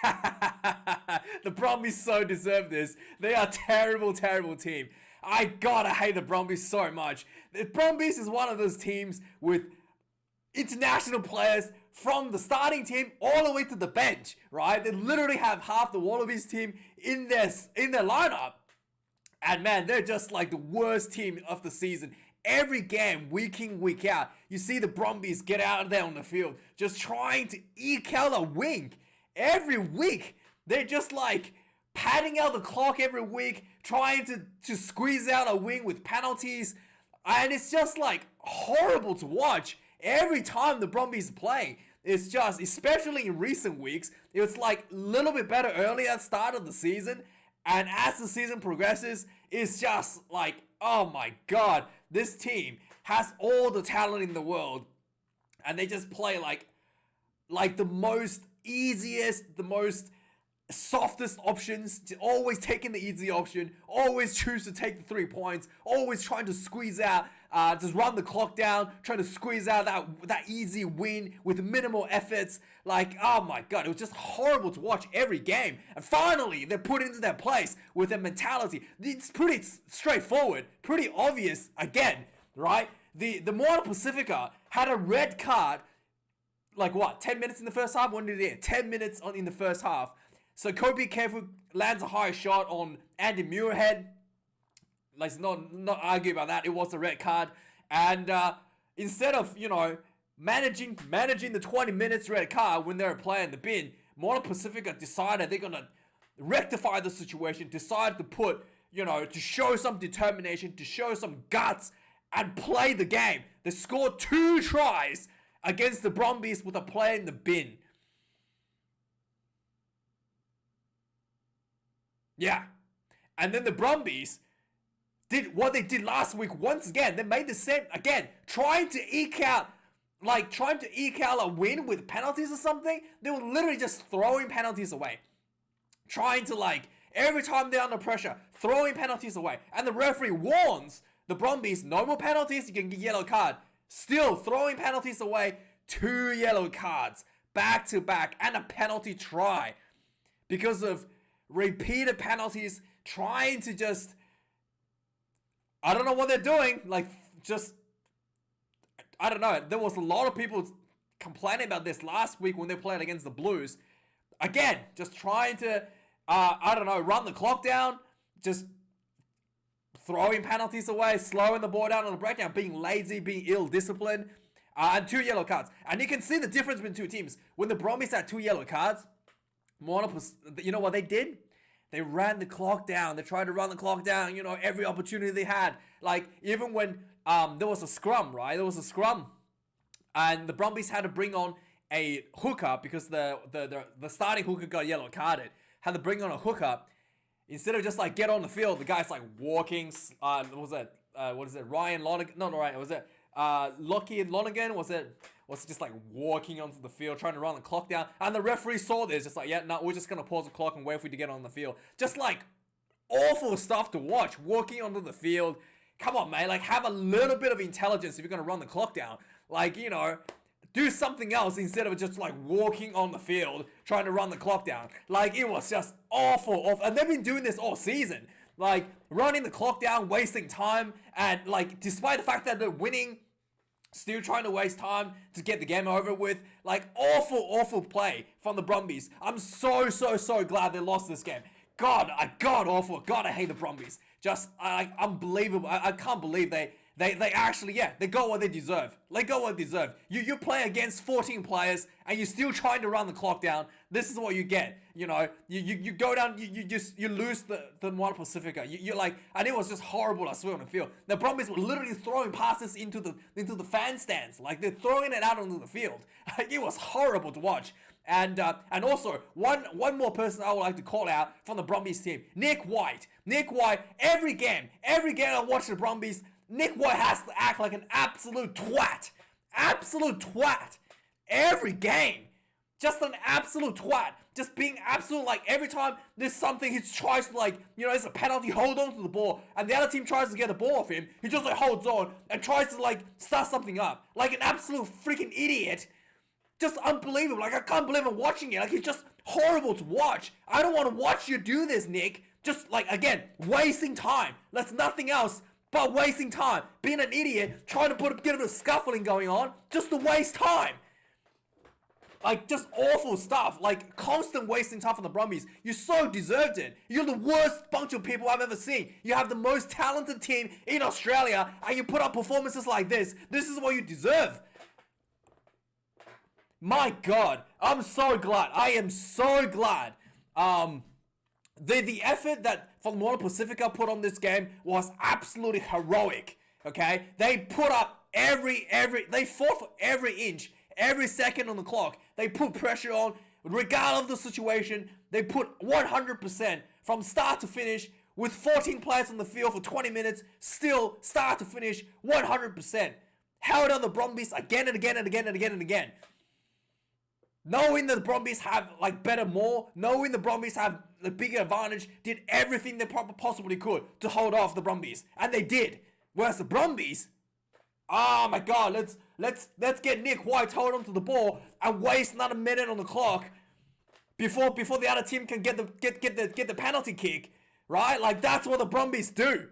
The Brumbies so deserve this. They are a terrible, terrible team. I gotta hate the Brumbies so much. The Brumbies is one of those teams with international players from the starting team all the way to the bench, right? They literally have half the Wallabies team in their lineup. And man, they're just like the worst team of the season. Every game, week in, week out, you see the Brumbies get out there on the field, just trying to eke out a win. Every week, they're just like padding out the clock every week, trying to squeeze out a win with penalties. And it's just like horrible to watch. Every time the Brumbies play, it's just, especially in recent weeks, it was like a little bit better early at the start of the season. And as the season progresses, it's just like, oh my god, this team has all the talent in the world. And they just play like the most easiest, the most softest options, always taking the easy option, always choose to take the 3 points, always trying to squeeze out, just run the clock down, trying to squeeze out that easy win with minimal efforts. Like, oh my god, it was just horrible to watch every game. And finally, they're put into their place with their mentality. It's pretty straightforward, pretty obvious again, right? The Moana Pasifika had a red card, like what, 10 minutes in the first half? When did it end? 10 minutes in the first half. So Kobe Kefu lands a high shot on Andy Muirhead. Let's not argue about that. It was a red card. And instead of, managing the 20 minutes red card when they're playing the bin, Moana Pacifica decided they're going to rectify the situation, decided to put, to show some determination, to show some guts, and play the game. They scored 2 tries against the Brumbies with a player in the bin. Yeah. And then the Brumbies did what they did last week once again. They made the same again, trying to eke out a win with penalties or something. They were literally just throwing penalties away. Trying to every time they're under pressure, throwing penalties away. And the referee warns the Brumbies, no more penalties, you can get yellow card. Still throwing penalties away, 2 yellow cards, back to back, and a penalty try. Because of repeated penalties, trying to just, I don't know what they're doing, I don't know. There was a lot of people complaining about this last week when they played against the Blues. Again, just trying to, run the clock down, just throwing penalties away, slowing the ball down on the breakdown, being lazy, being ill-disciplined, and 2 yellow cards. And you can see the difference between 2 teams. When the Brumbies had 2 yellow cards, you know what they did? They ran the clock down. They tried to run the clock down, every opportunity they had. Even when there was a scrum, right? There was a scrum. And the Brumbies had to bring on a hooker because the starting hooker got yellow carded. Had to bring on a hooker. Instead of just get on the field, the guy's walking. What is it? Ryan Lonergan? Not Ryan. Was it Lockie and Lonergan? Was it just walking onto the field, trying to run the clock down? And the referee saw this, just we're just gonna pause the clock and wait for you to get on the field. Just awful stuff to watch. Walking onto the field. Come on, man. Have a little bit of intelligence if you're gonna run the clock down. Do something else instead of just walking on the field, trying to run the clock down. It was just awful. And they've been doing this all season. Running the clock down, wasting time, and despite the fact that they're winning, still trying to waste time to get the game over with. Awful play from the Brumbies. I'm so glad they lost this game. God awful. God, I hate the Brumbies. Just, unbelievable. I can't believe they actually, they got what they deserve. They got what they deserve. You play against 14 players and you're still trying to run the clock down. This is what you get. You go down, you lose the Moana Pasifika. And it was just horrible, I swear, on the field. The Brumbies were literally throwing passes into the fan stands. They're throwing it out onto the field. It was horrible to watch. And also, one more person I would like to call out from the Brumbies team, Nick White. Nick White, every game I watch the Brumbies, Nick White has to act like an absolute twat. Absolute twat. Every game. Just an absolute twat. Just being absolute, every time there's something he tries to, it's a penalty, hold on to the ball, and the other team tries to get the ball off him, he just, holds on and tries to, start something up. Like an absolute freaking idiot. Just unbelievable. I can't believe I'm watching it. He's just horrible to watch. I don't want to watch you do this, Nick. Just like, again, wasting time. That's nothing else but wasting time. Being an idiot, trying to put a bit of a scuffling going on, just to waste time. Like, just awful stuff. Like, constant wasting time for the Brumbies. You so deserved it. You're the worst bunch of people I've ever seen. You have the most talented team in Australia, and you put up performances like this. This is what you deserve. My God, I'm so glad. I am so glad. The effort that Moana Pasifika put on this game was absolutely heroic. Okay, they put up they fought for every inch, every second on the clock. They put pressure on, regardless of the situation. They put 100% from start to finish, with 14 players on the field for 20 minutes, still start to finish 100%. Held on the Brumbies again and again and again and again and again. Knowing that the Brumbies have knowing the Brumbies have the bigger advantage, did everything they possibly could to hold off the Brumbies, and they did. Whereas the Brumbies, oh my God, let's get Nick White hold onto the ball and waste another minute on the clock before the other team can get the penalty kick, right? Like, that's what the Brumbies do.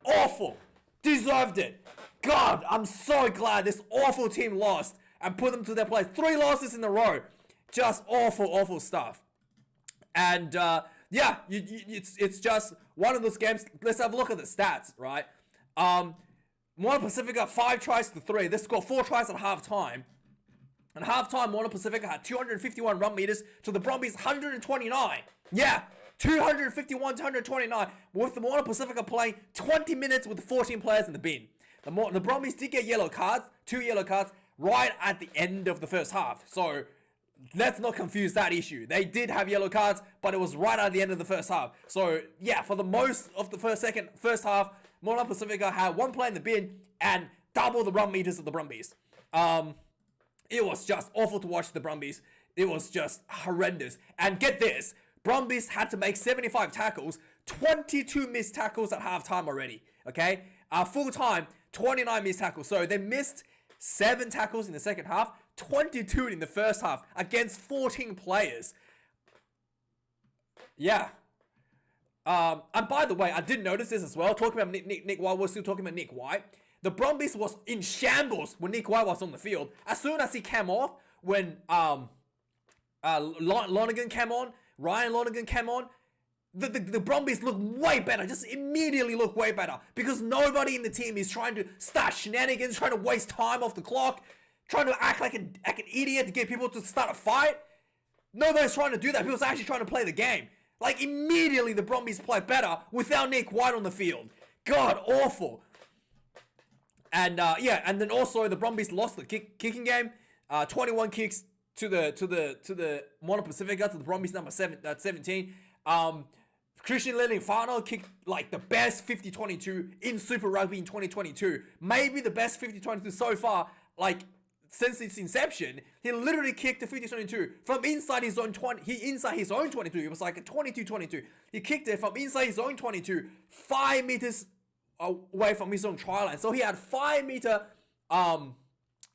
Awful, deserved it. God, I'm so glad this awful team lost and put them to their place. 3 losses in a row. Just awful stuff. And yeah, it's just one of those games. Let's have a look at the stats, right? Moana Pasifika 5 tries to 3. They scored 4 tries at halftime. At halftime, Moana Pasifika had 251 run meters to the Brumbies 129. Yeah, 251 to 129. With the Moana Pasifika playing 20 minutes with 14 players in the bin. The Brumbies did get yellow cards, 2 yellow cards, right at the end of the first half. So let's not confuse that issue. They did have yellow cards, but it was right at the end of the first half. So yeah, for the most of the first half, Moana Pasifika had 1 player in the bin and double the run meters of the Brumbies. It was just awful to watch the Brumbies. It was just horrendous. And get this, Brumbies had to make 75 tackles, 22 missed tackles at halftime already. Okay, full time 29 missed tackles. So they missed 7 tackles in the second half, 22 in the first half against 14 players. Yeah. And by the way, I did notice this as well. Talking about Nick White, we're still talking about Nick White. The Brumbies was in shambles when Nick White was on the field. As soon as he came off, when Lonergan came on, Ryan Lonergan came on, the Brumbies look way better. Just immediately look way better. Because nobody in the team is trying to start shenanigans, trying to waste time off the clock, trying to act like an idiot to get people to start a fight. Nobody's trying to do that. People's actually trying to play the game. Like, immediately the Brumbies play better without Nick White on the field. God, awful. And yeah, and then also the Brumbies lost the kicking game. 21 kicks to the Moana Pasifika, to the Brumbies number 17. Christian Lili'Fano kicked like the best 50-22 in Super Rugby in 2022. Maybe the best 50-22 so far, like, since its inception. He literally kicked the 50-22 from inside his own 20. Inside his own 22. It was like a 22-22. He kicked it from inside his own 22, 5 meters away from his own try line. So he had 5 meter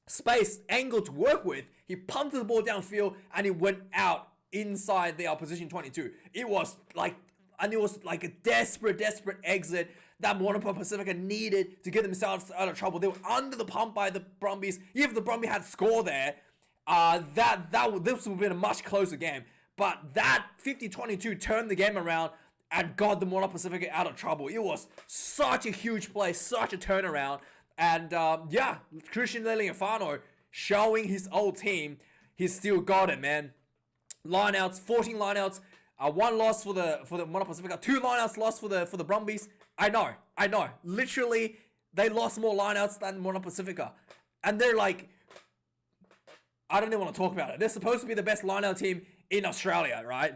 space angle to work with. He punted the ball downfield and it went out inside the opposition 22. It was like a desperate exit that Moana Pasifika needed to get themselves out of trouble. They were under the pump by the Brumbies. If the Brumbies had scored there, this would have been a much closer game. But that 50-22 turned the game around and got the Moana Pasifika out of trouble. It was such a huge play, such a turnaround. And yeah, Christian Lili'Fano showing his old team, he's still got it, man. Lineouts, 14 lineouts, 1 loss for the Moana Pasifika, 2 lineouts lost for the Brumbies. I know. Literally, they lost more lineouts than Moana Pasifika. And they're like, I don't even want to talk about it. They're supposed to be the best lineout team in Australia, right?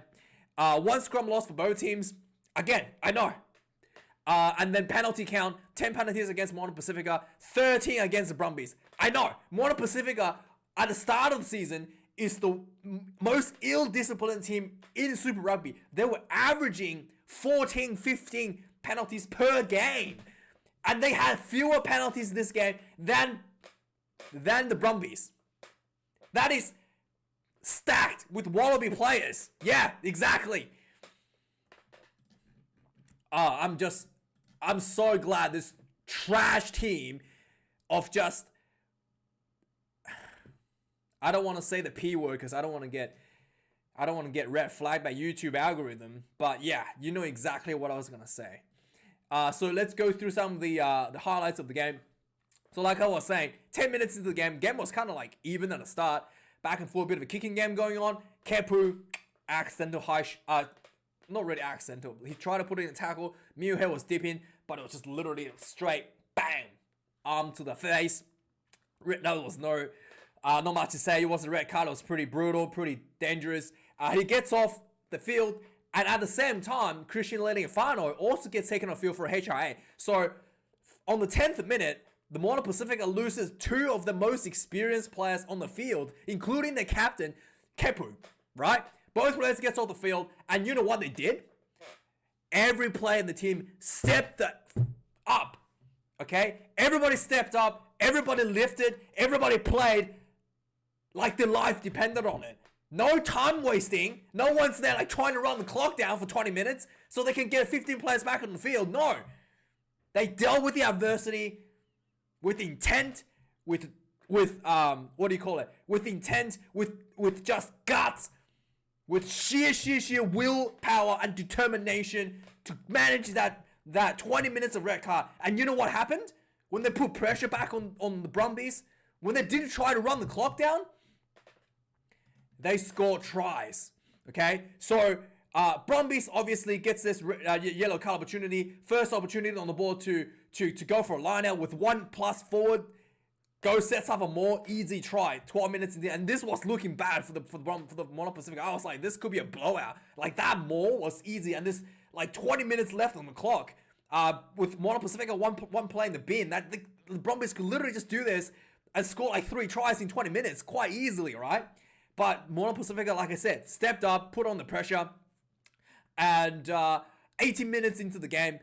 1 scrum loss for both teams. Again, I know. And then penalty count, 10 penalties against Moana Pasifika, 13 against the Brumbies. I know. Moana Pasifika, at the start of the season, is the most ill-disciplined team in Super Rugby. They were averaging 14, 15 penalties per game. And they had fewer penalties in this game than the Brumbies. That is stacked with Wallaby players. Yeah, exactly. I'm so glad this trash team of just, I don't want to say the P word because I don't want to get red flagged by YouTube algorithm, but yeah, you know exactly what I was gonna say. So let's go through some of the highlights of the game. So like I was saying, 10 minutes into the game was kind of like even at the start, back and forth, a bit of a kicking game going on. Kepu, accidental high, not really accidental. He tried to put it in a tackle. Muirhead was dipping, but it was just literally straight bang, arm to the face. No, there was not much to say. It wasn't a red card. It was pretty brutal, pretty dangerous. He gets off the field, and at the same time, Christian Leali'ifano also gets taken off field for a HIA. So on the 10th minute, the Moana Pasifika loses two of the most experienced players on the field, including the captain, Kepu, right? Both players gets off the field, and you know what they did? Every player in the team stepped up, okay? Everybody stepped up, everybody lifted, everybody played like their life depended on it. No time wasting. No one's there like trying to run the clock down for 20 minutes so they can get 15 players back on the field. No. They dealt with the adversity with intent, with what do you call it? With intent, with just guts, with sheer willpower and determination to manage that 20 minutes of red card. And you know what happened? When they put pressure back on the Brumbies, when they didn't try to run the clock down, they scored tries. Okay? So, Brumbies obviously gets this yellow card opportunity. First opportunity on the board to go for a line out with 1+ forward. Sets up a more easy try. 12 minutes in the and this was looking bad for the Moana Pasifika. I was like, this could be a blowout. Like that more was easy, and this like 20 minutes left on the clock. With Moana Pasifika one play in the bin, that the Brumbies could literally just do this and score like 3 tries in 20 minutes quite easily, right? But Moana Pasifika, like I said, stepped up, put on the pressure, and 18 minutes into the game,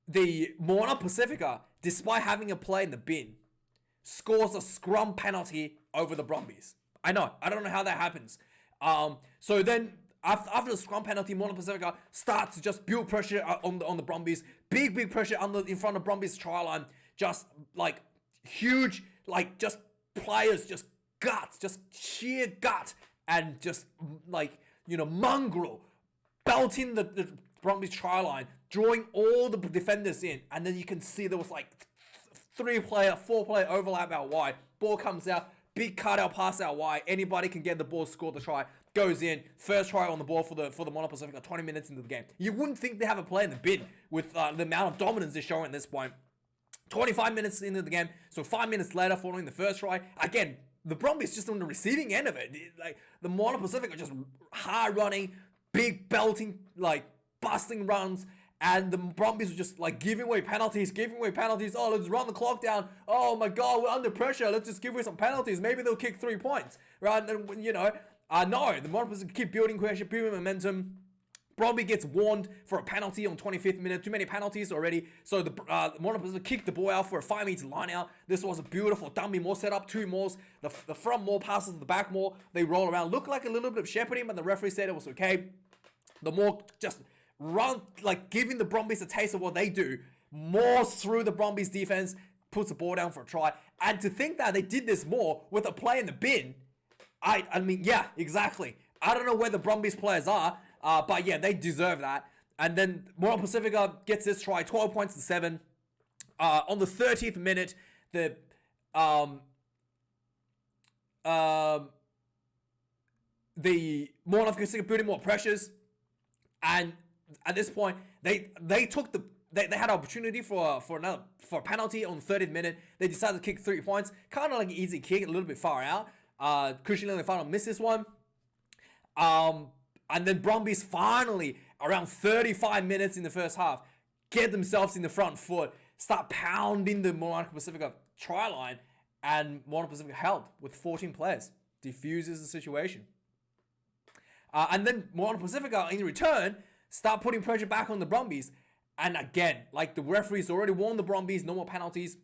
the Moana Pasifika, despite having a play in the bin, scores a scrum penalty over the Brumbies. I don't know how that happens. So then after the scrum penalty, Moana Pasifika starts to just build pressure on the Brumbies. Big pressure in front of Brumbies try line. Just like huge, like just players, just guts, just sheer gut, and just like, you know, mongrel belting the Brumbies try line, drawing all the defenders in, and then you can see there was like 4 player overlap out wide. Ball comes out, big cutout pass out wide. Anybody can get the ball, score the try, goes in. First try on the ball for the Moana Pasifika 20 minutes into the game. You wouldn't think they have a play in the bin with the amount of dominance they're showing at this point. 25 minutes into the game, so 5 minutes later, following the first try, again, the Brumbies just on the receiving end of it. Like the Moana Pasifika just hard running, big belting, like busting runs, and the Brumbies were just like giving away penalties. Oh, let's run the clock down. Oh my God, we're under pressure. Let's just give away some penalties. Maybe they'll kick 3 points, right? And you know, no, the Moana Pasifika keep building pressure, building momentum. Brumby gets warned for a penalty on 25th minute. Too many penalties already. So the Moana Pasifika kicked the ball out for a 5-meter line out. This was a beautiful dummy more setup. 2 mauls. The front maul passes to the back maul. They roll around. Looked like a little bit of shepherding, but the referee said it was okay. The maul just run, like giving the Brumbies a taste of what they do. Maws through the Brumbies defense. Puts the ball down for a try. And to think that they did this more with a play in the bin. I mean, yeah, exactly. I don't know where the Brumbies players are. But yeah, they deserve that. And then Moana Pasifika gets this try, 12 points to 7. On the 30th minute, the Moana Pasifika putting more pressures, and at this point, they had an opportunity for a penalty on the 30th minute. They decided to kick 3 points, kind of like an easy kick, a little bit far out. Christian Leali'ifano missed this one. And then Brumbies finally, around 35 minutes in the first half, get themselves in the front foot, start pounding the Moana Pasifika try line, and Moana Pasifika held with 14 players. Diffuses the situation. And then Moana Pasifika, in return, start putting pressure back on the Brumbies. And again, like the referees already warned the Brumbies, no more penalties.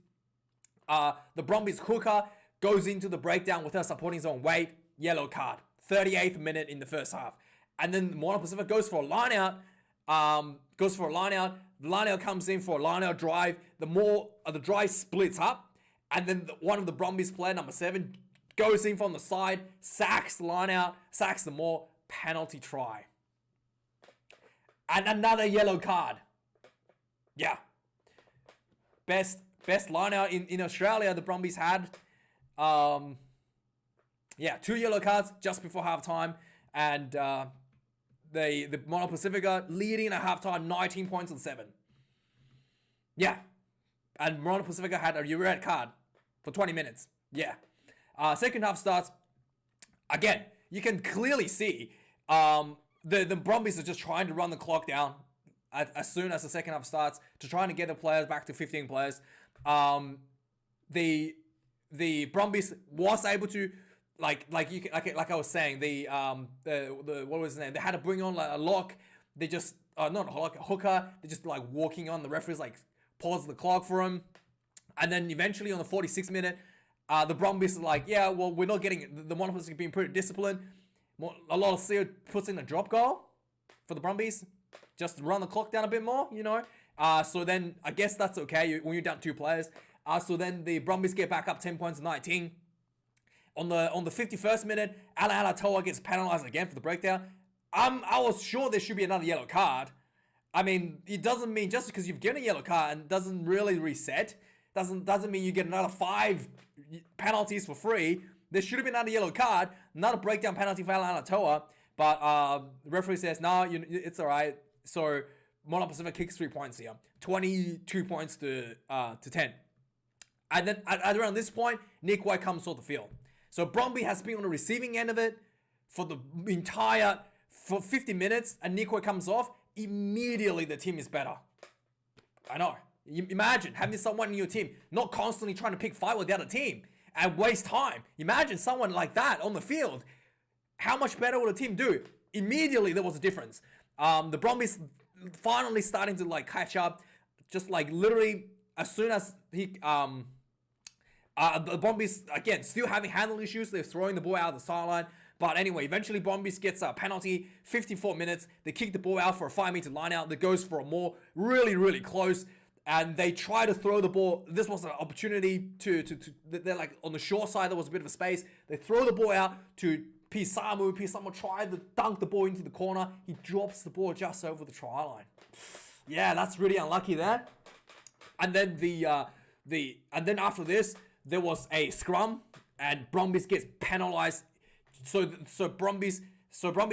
The Brumbies hooker goes into the breakdown with her supporting zone weight, yellow card. 38th minute in the first half. And then Moana Pasifika goes for a line out. The line out comes in for a line out drive. The drive splits up. And then one of the Brumbies player, number 7, goes in from the side, sacks the line out, sacks the more, penalty try. And another yellow card. Yeah. Best line out in Australia the Brumbies had. 2 yellow cards just before halftime. And the Moana Pasifika leading at halftime 19 points on 7. Yeah. And Moana Pasifika had a red card for 20 minutes. Yeah. Second half starts. Again, you can clearly see the Brumbies are just trying to run the clock down as soon as the second half starts to trying to get the players back to 15 players. The Brumbies was able to like I was saying the what was his name? They had to bring on like a lock. They just not a lock, a hooker. They just like walking on. The referees like pause the clock for him, and then eventually on the 46th minute, the Brumbies are like, yeah, well we're not getting the Moana being pretty disciplined. A lot of Seal puts in a drop goal for the Brumbies, just to run the clock down a bit more, you know. So then I guess that's okay when you're down 2 players. So then the Brumbies get back up 10 points to 19. On the 51st minute, Alatoa gets penalised again for the breakdown. I was sure there should be another yellow card. I mean, it doesn't mean just because you've given a yellow card and doesn't really reset, doesn't mean you get another 5 penalties for free. There should have been another yellow card, not a breakdown penalty for Alatoa. But the referee says, no, it's all right. So Moana Pasifika kicks 3 points here. 22 points to 10. And then at around this point, Nick White comes off the field. So Brumby has been on the receiving end of it for 50 minutes, and Nick White comes off. Immediately the team is better. I know. Imagine having someone in your team not constantly trying to pick fight with the other team and waste time. Imagine someone like that on the field. How much better would a team do? Immediately there was a difference. The Brumbies finally starting to like catch up. Just like literally as soon as the Brumbies, again, still having handle issues. They're throwing the ball out of the sideline. But anyway, eventually Brumbies gets a penalty, 54 minutes. They kick the ball out for a 5-meter line out that goes for a more, really, really close. And they try to throw the ball. This was an opportunity they're like on the short side, there was a bit of a space. They throw the ball out to Pisamu. Pisamu tried to dunk the ball into the corner. He drops the ball just over the try line. Yeah, that's really unlucky there. And then and then after this, there was a scrum, and Brumbies gets penalised. So Brumbies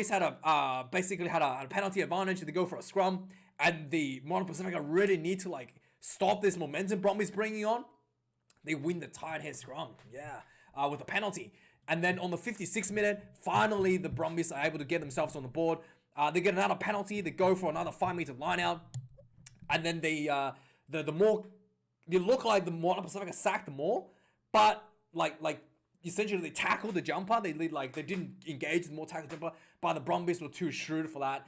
had basically had a penalty advantage to go for a scrum, and the Moana Pasifika really need to like stop this momentum Brumbies bringing on. They win the tied head scrum, with a penalty. And then on the 56th minute, finally the Brumbies are able to get themselves on the board. They get another penalty. They go for another 5-meter line out, and then the more you look like the Moana Pasifika sacked the more. But like essentially they tackled the jumper. They didn't engage the more tackle jumper. But the Brumbies were too shrewd for that.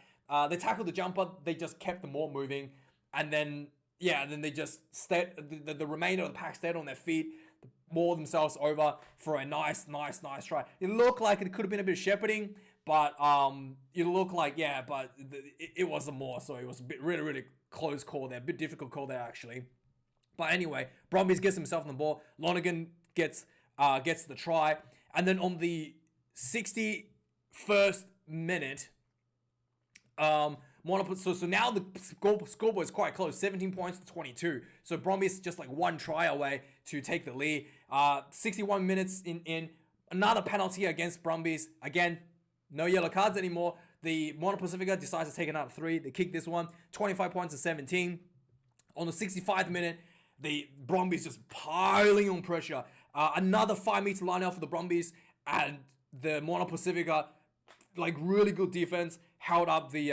They tackled the jumper. They just kept the more moving, and then they just stayed. The remainder of the pack stayed on their feet, more themselves over for a nice try. It looked like it could have been a bit of shepherding, but it looked like but it was a more. So it was a bit really close call there, a bit difficult call there actually. But anyway, Brumbies gets himself on the ball. Lonergan gets the try. And then on the 61st minute, so now the scoreboard is quite close, 17 points to 22. So Brumbies just like 1 try away to take the lead. 61 minutes in another penalty against Brumbies. Again, no yellow cards anymore. The Moana Pasifika decides to take another 3. They kick this one, 25 points to 17. On the 65th minute, the Brumbies just piling on pressure. Another 5-meter line out for the Brumbies, and the Moana Pasifika, like really good defense, held up the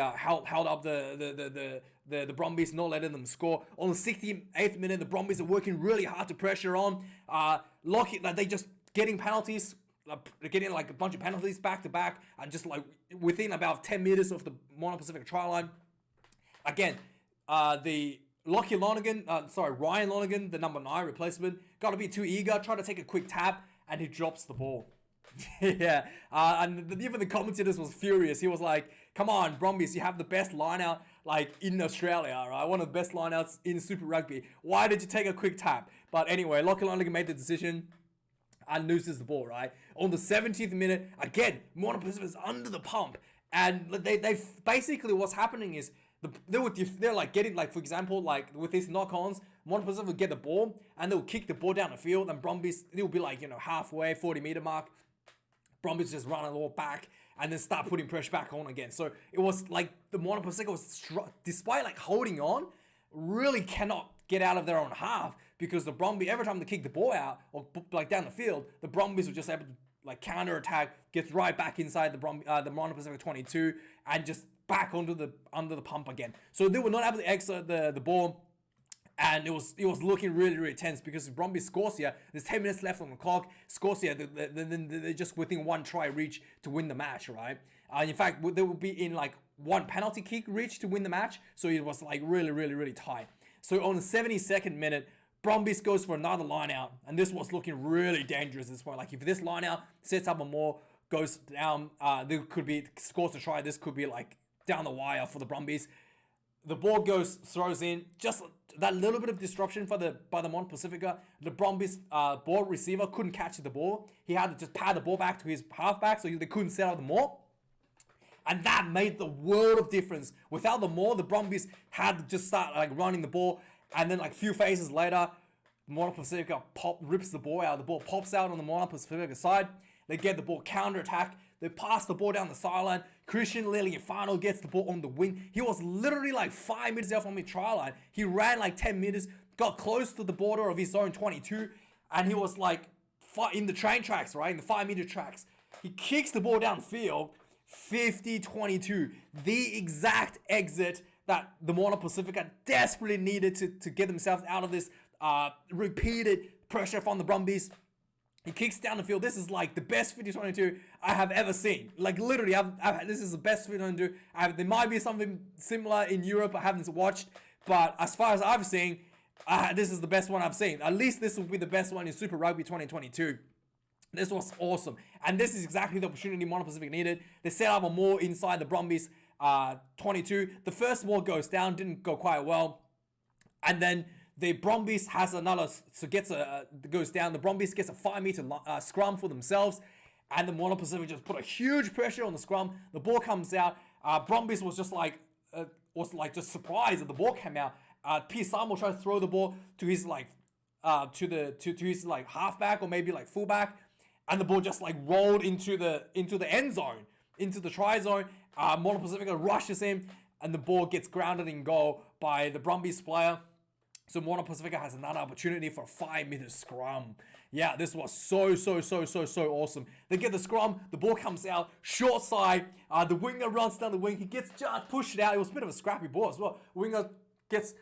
Brumbies, not letting them score. On the 68th minute, the Brumbies are working really hard to pressure on. They just getting penalties. They're getting like a bunch of penalties back to back, and just like within about 10 meters of the Moana Pasifika try line. Again, Ryan Lonergan, the number 9 replacement, got to be too eager, try to take a quick tap, and he drops the ball. Yeah, and even the commentators was furious. He was like, "Come on, Brumbies, you have the best lineout like in Australia, right? One of the best lineouts in Super Rugby. Why did you take a quick tap?" But anyway, Lachlan Lonergan made the decision and loses the ball, right? On the 70th minute, again, Moana Pasifika's under the pump, and they basically what's happening is they're like getting, like, for example, like with these knock-ons, Moana Pasifika will get the ball and they'll kick the ball down the field, and Brumbies, it'll be like, halfway, 40-meter mark. Brumbies just run it all back and then start putting pressure back on again. So it was like the Moana Pasifika was, despite like holding on, really cannot get out of their own half, because the Brumbies, every time they kick the ball out or like down the field, the Brumbies were just able to like counter attack, gets right back inside the Moana Pasifika 22 and just back under the pump again. So they were not able to exit the ball. And it was looking really, really tense, because if Brumbies scores here, there's 10 minutes left on the clock, scores here, they're just within one try reach to win the match, right? In fact, they will be in like one penalty kick reach to win the match, so it was like really, really, really tight. So on the 72nd minute, Brumbies goes for another line out, and this was looking really dangerous at this point. Like if this line out sets up a more, goes down, there could be scores to try. This could be like down the wire for the Brumbies. The ball throws in, just that little bit of disruption by the Moana Pasifika. The Brumbies ball receiver couldn't catch the ball. He had to just pad the ball back to his halfback, so they couldn't set up the maul. And that made the world of difference. Without the maul, the Brumbies had to just start like running the ball, and then like a few phases later, Moana Pasifika rips the ball out. The ball pops out on the Moana Pasifika side. They get the ball counter attack. They pass the ball down the sideline. Christian Liliafano gets the ball on the wing. He was literally like 5 meters out from the try line. He ran like 10 meters, got close to the border of his own 22, and he was like in the train tracks, right? In the 5-meter tracks. He kicks the ball downfield, 50-22. The exact exit that the Moana Pasifika desperately needed to get themselves out of this repeated pressure from the Brumbies. He kicks down the field. This is like the best 50-22 I have ever seen. Like literally, this is the best 50-22. There might be something similar in Europe I haven't watched, but as far as I've seen, this is the best one I've seen. At least this will be the best one in Super Rugby 2022. This was awesome. And this is exactly the opportunity Moana Pasifika needed. They set up a maul inside the Brumbies 22. The first maul goes down, didn't go quite well. And then the Brumbies has another, goes down. The Brumbies gets a 5-meter scrum for themselves, and the Moana Pasifika just put a huge pressure on the scrum. The ball comes out. Brumbies was just surprised that the ball came out. P. Samuel tried to throw the ball to his to his halfback or maybe like fullback, and the ball just like rolled into the end zone, into the try zone. Moana Pasifika rushes him, and the ball gets grounded in goal by the Brumbies player. So Moana Pasifika has another opportunity for a 5-meter scrum. Yeah, this was so awesome. They get the scrum, the ball comes out, short side, the winger runs down the wing, he gets just pushed out. It was a bit of a scrappy ball as well. Winger gets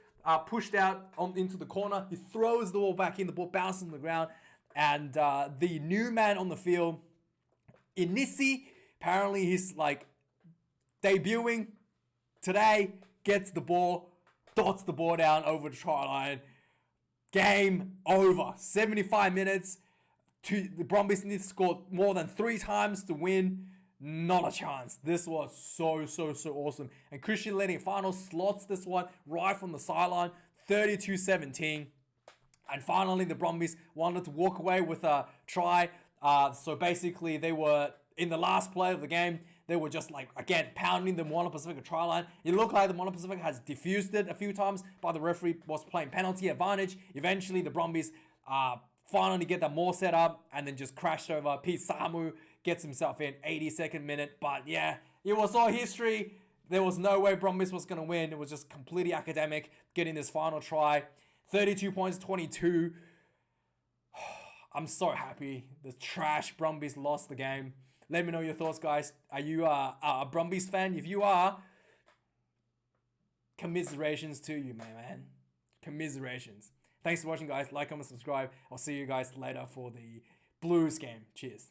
pushed out into the corner, he throws the ball back in, the ball bounces on the ground, and the new man on the field, Inisi, apparently he's like debuting today, gets the ball, dots the ball down over the try line. Game over. 75 minutes. The Brumbies need to score more than 3 times to win. Not a chance. This was so awesome. And Christian Liliafano slots this one right from the sideline. 32-17. And finally, the Brumbies wanted to walk away with a try. So basically, they were in the last play of the game. They were just like, again, pounding the Moana Pasifika try line. It looked like the Moana Pasifika has diffused it a few times, but the referee was playing penalty advantage. Eventually, the Brumbies finally get that more set up and then just crashed over. Pete Samu gets himself in 82nd minute. But yeah, it was all history. There was no way Brumbies was going to win. It was just completely academic getting this final try. 32 points, 22. I'm so happy. The trash Brumbies lost the game. Let me know your thoughts, guys. Are you a Brumbies fan? If you are, commiserations to you, my man. Commiserations. Thanks for watching, guys. Like, comment, subscribe. I'll see you guys later for the Blues game. Cheers.